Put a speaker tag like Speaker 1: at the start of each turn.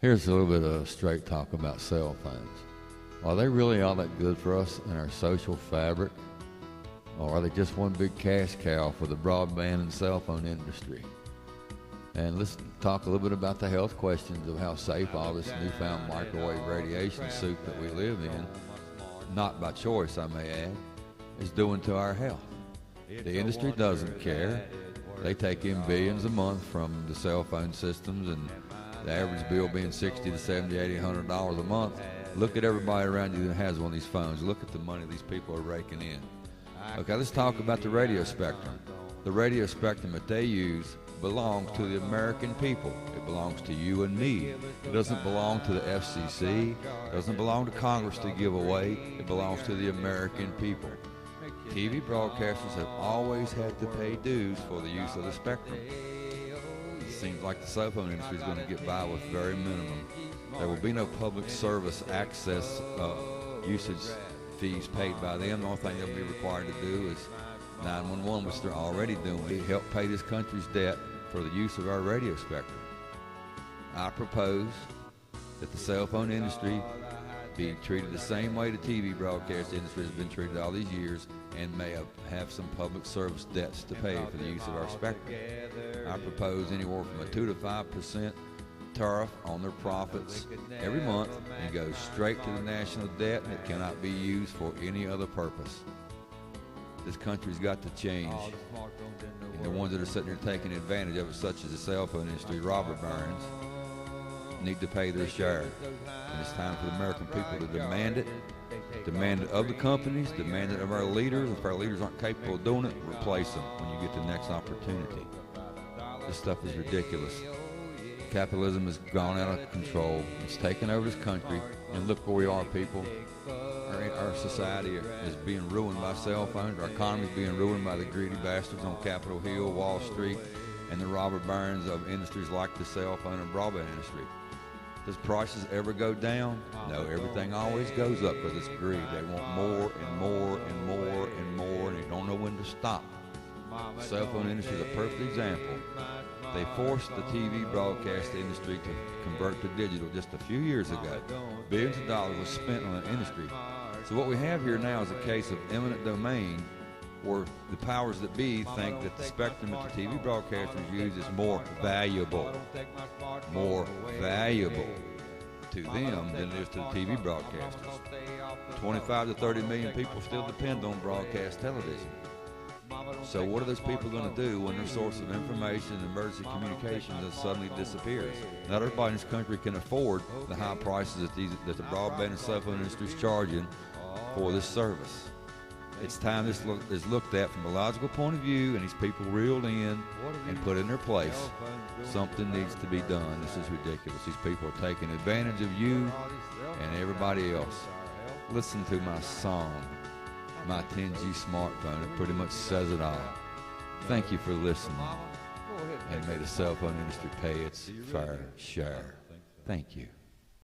Speaker 1: Here's a little bit of straight talk about cell phones. Are they really all that good for us in our social fabric? Or are they just one big cash cow for the broadband and cell phone industry? And let's talk a little bit about the health questions of how safe all this newfound microwave radiation soup that we live in, not by choice I may add, is doing to our health. The industry doesn't care. They take in billions a month from the cell phone systems, and the average bill being $60 to $70, $80, $100 a month. Look at everybody around you that has one of these phones. Look at the money these people are raking in. Okay, let's talk about the radio spectrum. The radio spectrum that they use belongs to the American people. It belongs to you and me. It doesn't belong to the FCC. It doesn't belong to Congress to give away. It belongs to the American people. TV broadcasters have always had to pay dues for the use of the spectrum. It seems like the cell phone industry is going to get by with very minimum. There will be no public service access usage fees paid by them. The only thing they'll be required to do is 911, which they're already doing. They help pay this country's debt for the use of our radio spectrum. I propose that the cell phone industry be treated the same way the TV broadcast industry has been treated all these years, and may have some public service debts to pay for the use of our spectrum. I propose anywhere from a 2 to 5% tariff on their profits every month, and goes straight to the national debt, and it cannot be used for any other purpose. This country's got to change, and the ones that are sitting there taking advantage of it, such as the cell phone industry, robber barons, need to pay their share. And it's time for the American people to demand it of the companies, demand it of our leaders. If our leaders aren't capable of doing it, replace them when you get the next opportunity. This stuff is ridiculous. Capitalism has gone out of control. It's taken over this country, and look where we are, people. Our society is being ruined by cell phones. Our economy is being ruined by the greedy bastards on Capitol Hill, Wall Street, and the robber barons of industries like the cell phone and broadband industry. Does prices ever go down? No, everything always goes up because it's greed. They want more and more and more and more, and they don't know when to stop. The cell phone industry is a perfect example. They forced the TV broadcast industry to convert to digital just a few years ago. Billions of dollars was spent on that industry. So what we have here now is a case of eminent domain, where the powers that be think that the spectrum that the TV broadcasters use is more valuable to them than it is to the TV broadcasters. 25 to 30 million people still depend on broadcast television. So what are those people going to do when their source of information and emergency communications suddenly disappears? Not everybody in this country can afford the high prices that the broadband and cell phone industry is charging for this service. It's time this is looked at from a logical point of view, and these people reeled in and put in their place. Something needs to be done. This is ridiculous. These people are taking advantage of you and everybody else. Listen to my song, my 10G smartphone. It pretty much says it all. Thank you for listening, and may the cell phone industry pay its fair share. Thank you.